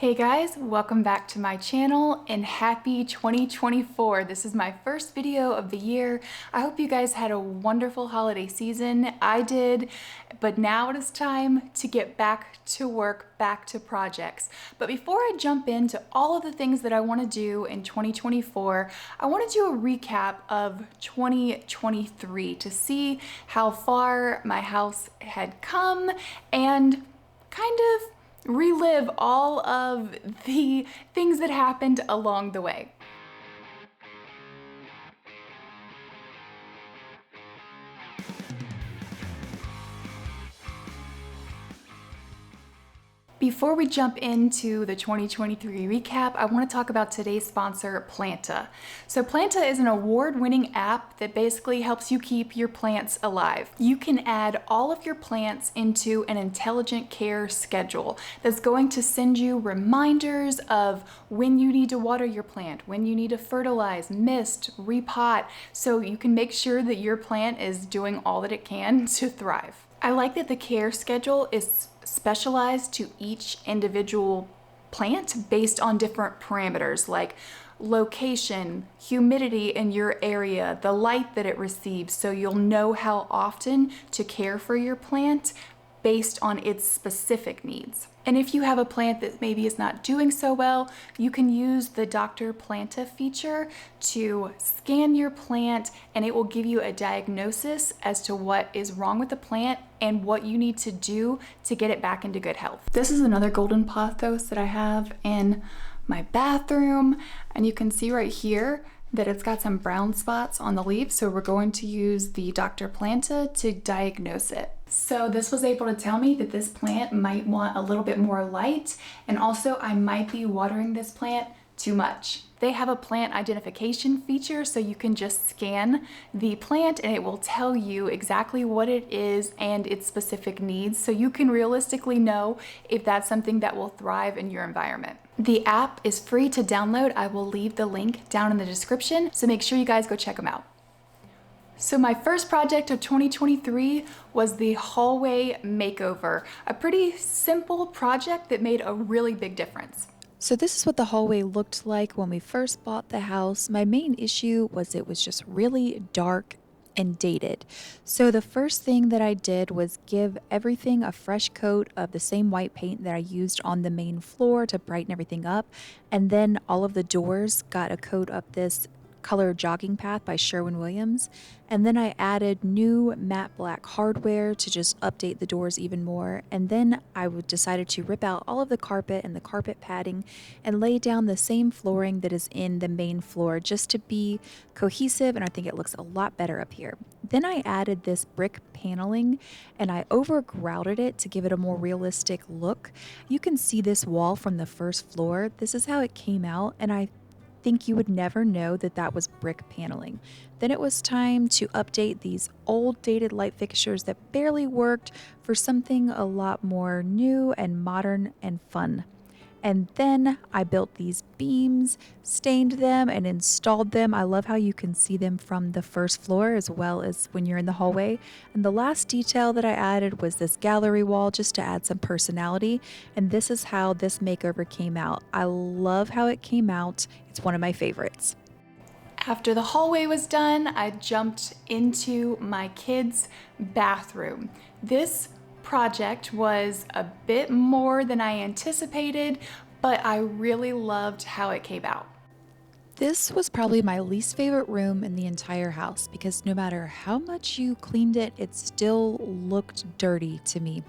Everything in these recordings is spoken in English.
Hey guys, welcome back to my channel and happy 2024. This is my first video of the year. I hope you guys had a wonderful holiday season. I did, but now it is time to get back to work, back to projects. But before I jump into all of the things that I want to do in 2024, I want to do a recap of 2023 to see how far my house had come and kind of relive all of the things that happened along the way. Before we jump into the 2023 recap, I want to talk about today's sponsor, Planta. So Planta is an award-winning app that basically helps you keep your plants alive. You can add all of your plants into an intelligent care schedule that's going to send you reminders of when you need to water your plant, when you need to fertilize, mist, repot, so you can make sure that your plant is doing all that it can to thrive. I like that the care schedule is specialized to each individual plant based on different parameters like location, humidity in your area, the light that it receives, so you'll know how often to care for your plant based on its specific needs. And if you have a plant that maybe is not doing so well, you can use the Dr. Planta feature to scan your plant and it will give you a diagnosis as to what is wrong with the plant and what you need to do to get it back into good health. This is another golden pothos that I have in my bathroom, and you can see right here that it's got some brown spots on the leaves, so we're going to use the Dr. Planta to diagnose it. So this was able to tell me that this plant might want a little bit more light, and also I might be watering this plant too much. They have a plant identification feature, so you can just scan the plant and it will tell you exactly what it is and its specific needs, so you can realistically know if that's something that will thrive in your environment. The app is free to download. I will leave the link down in the description, so make sure you guys go check them out. So my first project of 2023 was the hallway makeover, a pretty simple project that made a really big difference. So this is what the hallway looked like when we first bought the house. My main issue was it was just really dark and dated. So the first thing that I did was give everything a fresh coat of the same white paint that I used on the main floor to brighten everything up. And then all of the doors got a coat of this color jogging path by Sherwin-Williams. And then I added new matte black hardware to just update the doors even more. And then I decided to rip out all of the carpet and the carpet padding and lay down the same flooring that is in the main floor just to be cohesive, and I think it looks a lot better up here. Then I added this brick paneling and I over grouted it to give it a more realistic look. You can see this wall from the first floor. This is how it came out, and I think you would never know that that was brick paneling. Then it was time to update these old dated light fixtures that barely worked for something a lot more new and modern and fun. And then I built these beams, stained them, and installed them. I love how you can see them from the first floor as well as when you're in the hallway. And the last detail that I added was this gallery wall just to add some personality. And this is how this makeover came out. I love how it came out. It's one of my favorites. After the hallway was done, I jumped into my kids' bathroom. This project was a bit more than I anticipated, but I really loved how it came out. This was probably my least favorite room in the entire house because no matter how much you cleaned it, it still looked dirty to me.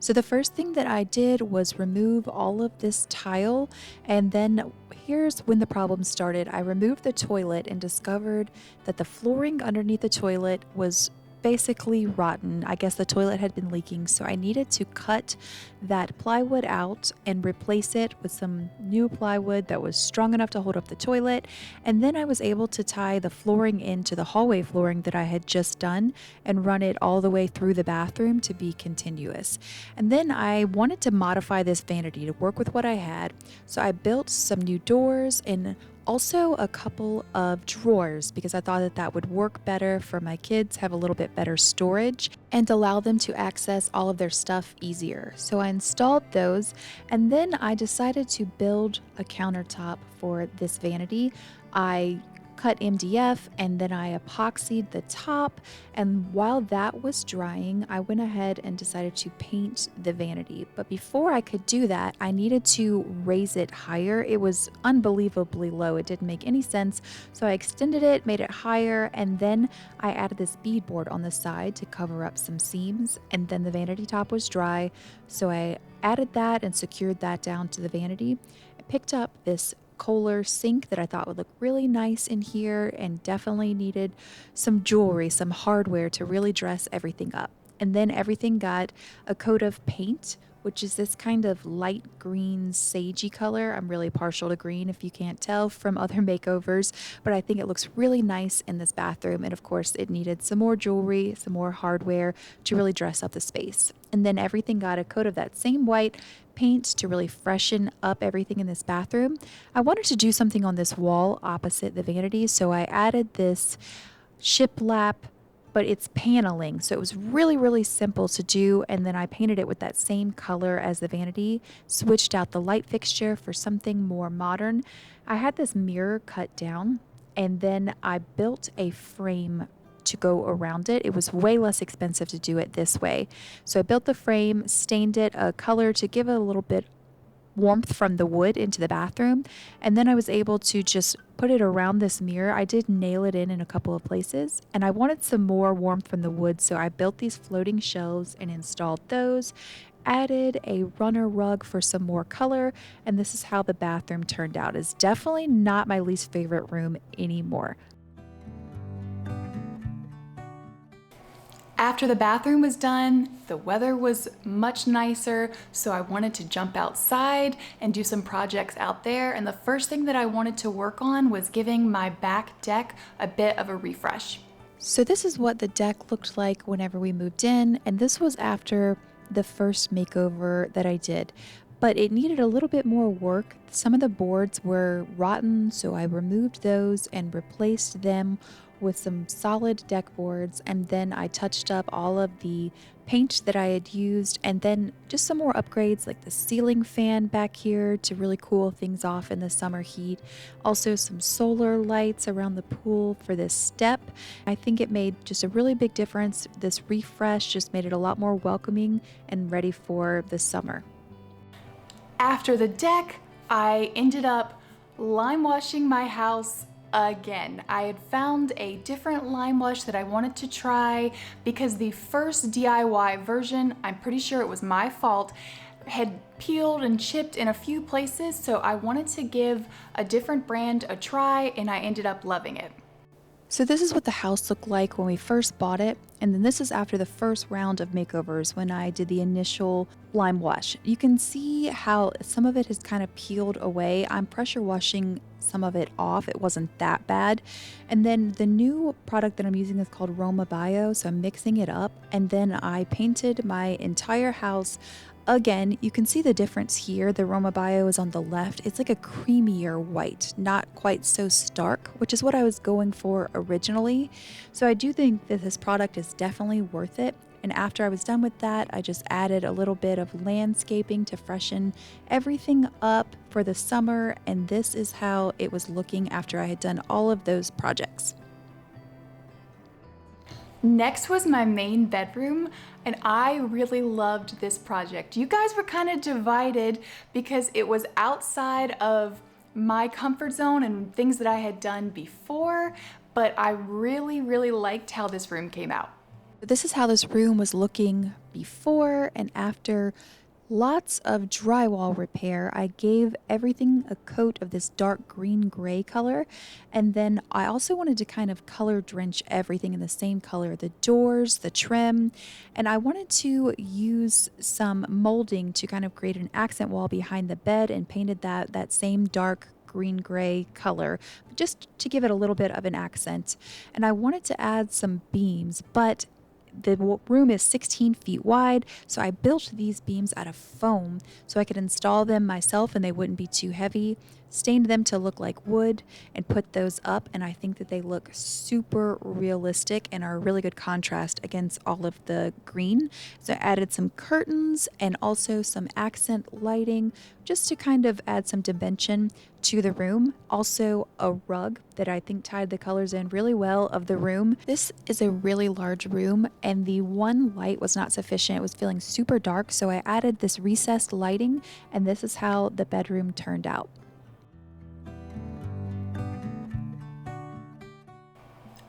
So the first thing that I did was remove all of this tile, and then here's when the problem started. I removed the toilet and discovered that the flooring underneath the toilet was basically rotten. I guess the toilet had been leaking, so I needed to cut that plywood out and replace it with some new plywood that was strong enough to hold up the toilet. And then I was able to tie the flooring into the hallway flooring that I had just done and run it all the way through the bathroom to be continuous. And then I wanted to modify this vanity to work with what I had, so I built some new doors and Also, a couple of drawers because I thought that that would work better for my kids, have a little bit better storage, and allow them to access all of their stuff easier. So I installed those, and then I decided to build a countertop for this vanity. I cut MDF and then I epoxied the top. And while that was drying, I went ahead and decided to paint the vanity. But before I could do that, I needed to raise it higher. It was unbelievably low. It didn't make any sense. So I extended it, made it higher, and then I added this beadboard on the side to cover up some seams. And then the vanity top was dry. So I added that and secured that down to the vanity. I picked up this Kohler sink that I thought would look really nice in here and definitely needed some jewelry, some hardware to really dress everything up. And then everything got a coat of paint, which is this kind of light green sagey color. I'm really partial to green if you can't tell from other makeovers, but I think it looks really nice in this bathroom. And of course, it needed some more jewelry, some more hardware to really dress up the space. And then everything got a coat of that same white paint to really freshen up everything in this bathroom. I wanted to do something on this wall opposite the vanity, so I added this shiplap, but it's paneling, so it was really, really simple to do. And then I painted it with that same color as the vanity, switched out the light fixture for something more modern. I had this mirror cut down, and then I built a frame to go around it. It was way less expensive to do it this way. So I built the frame, stained it a color to give it a little bit warmth from the wood into the bathroom, and then I was able to just put it around this mirror. I did nail it in a couple of places, and I wanted some more warmth from the wood, so I built these floating shelves and installed those, added a runner rug for some more color, and this is how the bathroom turned out. It's definitely not my least favorite room anymore. After the bathroom was done, the weather was much nicer, so I wanted to jump outside and do some projects out there. And the first thing that I wanted to work on was giving my back deck a bit of a refresh. So this is what the deck looked like whenever we moved in, and this was after the first makeover that I did. But it needed a little bit more work. Some of the boards were rotten, so I removed those and replaced them with some solid deck boards, and then I touched up all of the paint that I had used, and then just some more upgrades like the ceiling fan back here to really cool things off in the summer heat. Also some solar lights around the pool for this step. I think it made just a really big difference. This refresh just made it a lot more welcoming and ready for the summer. After the deck, I ended up lime washing my house again. I had found a different lime wash that I wanted to try because the first DIY version, I'm pretty sure it was my fault, had peeled and chipped in a few places, so I wanted to give a different brand a try, and I ended up loving it. So this is what the house looked like when we first bought it, and then this is after the first round of makeovers when I did the initial lime wash. You can see how some of it has kind of peeled away. I'm pressure washing some of it off. It wasn't that bad. And then the new product that I'm using is called Roma Bio, so I'm mixing it up, and then I painted my entire house. Again, you can see the difference here. The Roma Bio is on the left. It's like a creamier white, not quite so stark, which is what I was going for originally. So I do think that this product is definitely worth it. And after I was done with that, I just added a little bit of landscaping to freshen everything up for the summer. And this is how it was looking after I had done all of those projects. Next was my main bedroom, and I really loved this project. You guys were kind of divided because it was outside of my comfort zone and things that I had done before, but I really, really liked how this room came out. This is how this room was looking before and after. Lots of drywall repair. I gave everything a coat of this dark green gray color, and then I also wanted to kind of color drench everything in the same color, the doors, the trim, and I wanted to use some molding to kind of create an accent wall behind the bed and painted that same dark green gray color just to give it a little bit of an accent. And I wanted to add some beams, but The room is 16 feet wide, so I built these beams out of foam so I could install them myself and they wouldn't be too heavy. Stained them to look like wood and put those up, and I think that they look super realistic and are a really good contrast against all of the green. So I added some curtains and also some accent lighting just to kind of add some dimension to the room. Also a rug that I think tied the colors in really well of the room. This is a really large room and the one light was not sufficient. It was feeling super dark, so I added this recessed lighting, and this is how the bedroom turned out.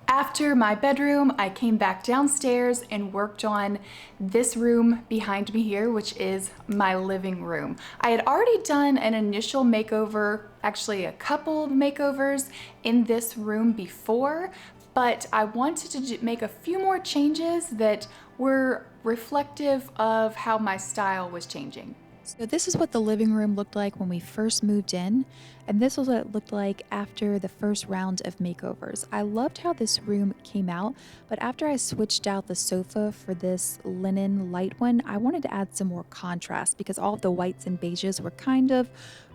After my bedroom, I came back downstairs and worked on this room behind me here, which is my living room. I had already done an initial makeover, actually a couple of makeovers in this room before, but I wanted to make a few more changes that were reflective of how my style was changing. So this is what the living room looked like when we first moved in, and this was what it looked like after the first round of makeovers. I loved how this room came out, but after I switched out the sofa for this linen light one, I wanted to add some more contrast because all of the whites and beiges were kind of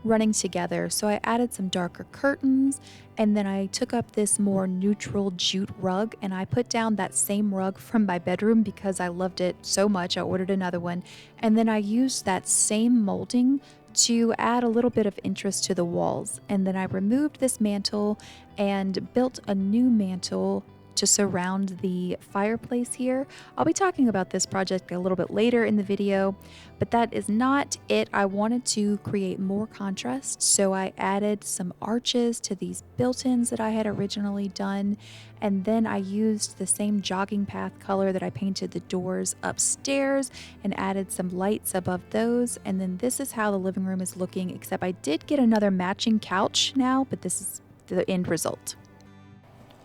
running together. So I added some darker curtains, and then I took up this more neutral jute rug, and I put down that same rug from my bedroom because I loved it so much. I ordered another one, and then I used that same molding to add a little bit of interest to the walls. And then I removed this mantle and built a new mantle to surround the fireplace here. I'll be talking about this project a little bit later in the video, but that is not it. I wanted to create more contrast, so I added some arches to these built-ins that I had originally done, and then I used the same jogging path color that I painted the doors upstairs and added some lights above those. And then this is how the living room is looking, except I did get another matching couch now, but this is the end result.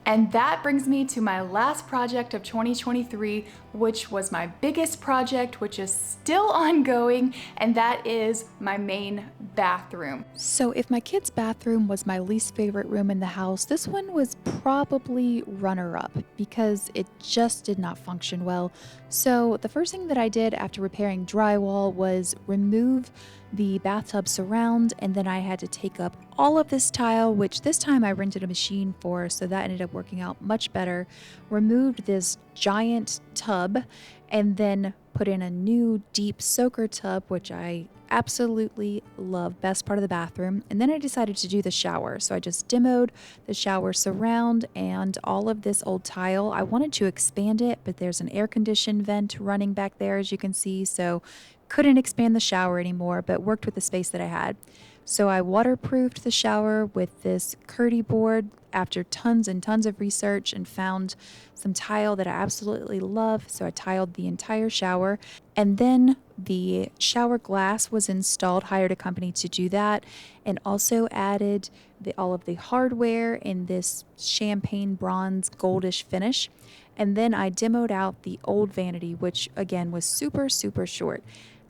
And that brings me to my last project of 2023, which was my biggest project, which is still ongoing, and that is my main bathroom. So if my kids' bathroom was my least favorite room in the house, this one was probably runner-up because it just did not function well. So the first thing that I did after repairing drywall was remove the bathtub surround, and then I had to take up all of this tile, which this time I rented a machine for, so that ended up working out much better. Removed this giant tub and then put in a new deep soaker tub, which I absolutely love, best part of the bathroom. And then I decided to do the shower, so I just demoed the shower surround and all of this old tile. I wanted to expand it, but there's an air conditioned vent running back there, as you can see, so couldn't expand the shower anymore, but worked with the space that I had. So I waterproofed the shower with this Curdy board after tons and tons of research, and found some tile that I absolutely love. So I tiled the entire shower, and then the shower glass was installed, hired a company to do that, and also added all of the hardware in this champagne bronze goldish finish. And then I demoed out the old vanity, which again was super, super short.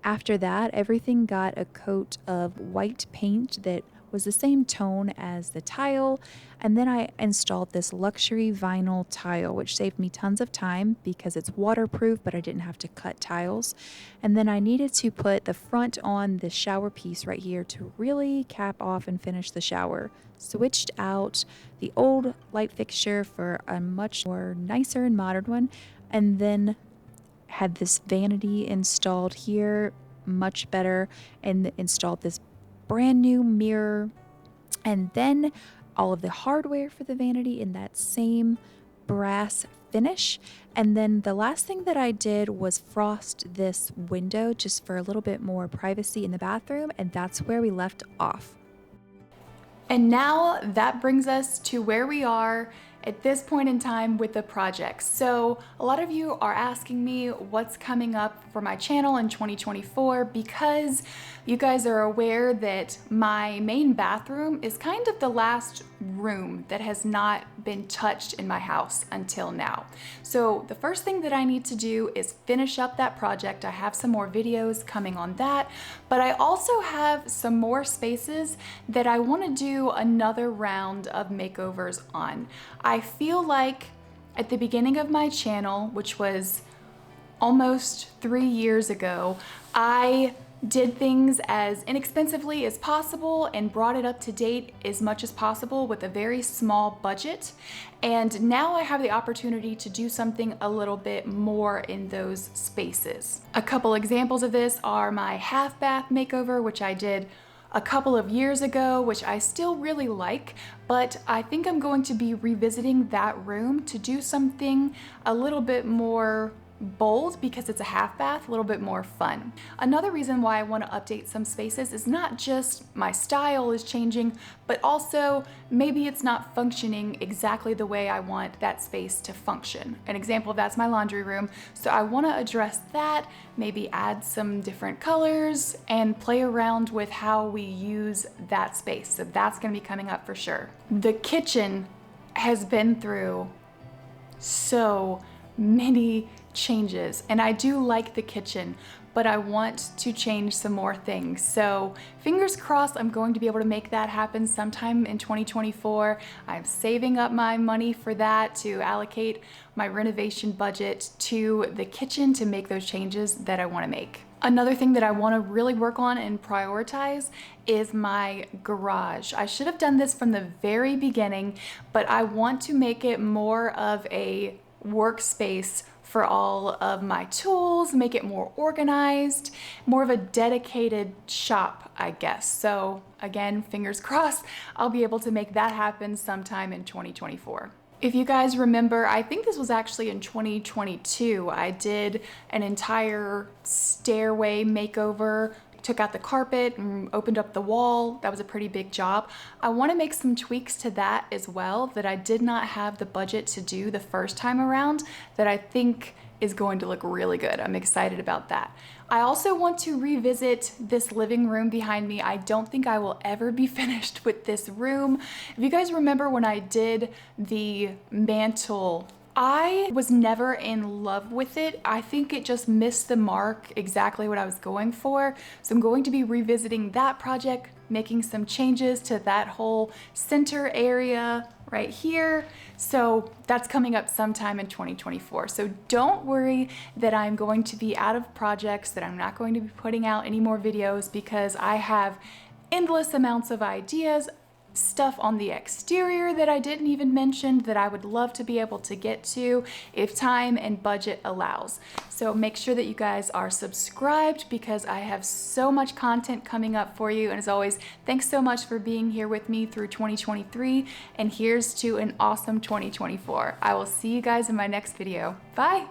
After that, everything got a coat of white paint that was the same tone as the tile, and then I installed this luxury vinyl tile, which saved me tons of time because it's waterproof, but I didn't have to cut tiles. And then I needed to put the front on the shower piece right here to really cap off and finish the shower. Switched out the old light fixture for a much more nicer and modern one, and then had this vanity installed here, much better, and installed this brand new mirror, and then all of the hardware for the vanity in that same brass finish. And then the last thing that I did was frost this window just for a little bit more privacy in the bathroom, and that's where we left off. And now that brings us to where we are at this point in time with the project. So a lot of you are asking me what's coming up for my channel in 2024 because you guys are aware that my main bathroom is kind of the last room that has not been touched in my house until now. So the first thing that I need to do is finish up that project. I have some more videos coming on that, but I also have some more spaces that I want to do another round of makeovers on. I feel like at the beginning of my channel, which was almost 3 years ago, I did things as inexpensively as possible and brought it up to date as much as possible with a very small budget. And now I have the opportunity to do something a little bit more in those spaces. A couple examples of this are my half bath makeover, which I did a couple of years ago, which I still really like, but I think I'm going to be revisiting that room to do something a little bit more bold because it's a half bath, a little bit more fun. Another reason why I want to update some spaces is not just my style is changing, but also maybe it's not functioning exactly the way I want that space to function. An example of that's my laundry room. So I want to address that, maybe add some different colors and play around with how we use that space. So that's going to be coming up for sure. The kitchen has been through so many changes, and I do like the kitchen, but I want to change some more things. So fingers crossed I'm going to be able to make that happen sometime in 2024. I'm saving up my money for that to allocate my renovation budget to the kitchen to make those changes that I want to make. Another thing that I want to really work on and prioritize is my garage. I should have done this from the very beginning, but I want to make it more of a workspace for all of my tools, make it more organized, more of a dedicated shop, I guess. So again, fingers crossed, I'll be able to make that happen sometime in 2024. If you guys remember, I think this was actually in 2022, I did an entire stairway makeover, took out the carpet and opened up the wall. That was a pretty big job. I want to make some tweaks to that as well that I did not have the budget to do the first time around that I think is going to look really good. I'm excited about that. I also want to revisit this living room behind me. I don't think I will ever be finished with this room. If you guys remember when I did the mantle, I was never in love with it. I think it just missed the mark, exactly what I was going for. So I'm going to be revisiting that project, making some changes to that whole center area right here. So that's coming up sometime in 2024. So don't worry that I'm going to be out of projects, that I'm not going to be putting out any more videos, because I have endless amounts of ideas, stuff on the exterior that I didn't even mention that I would love to be able to get to if time and budget allows. So make sure that you guys are subscribed because I have so much content coming up for you. And as always, thanks so much for being here with me through 2023. And here's to an awesome 2024. I will see you guys in my next video. Bye.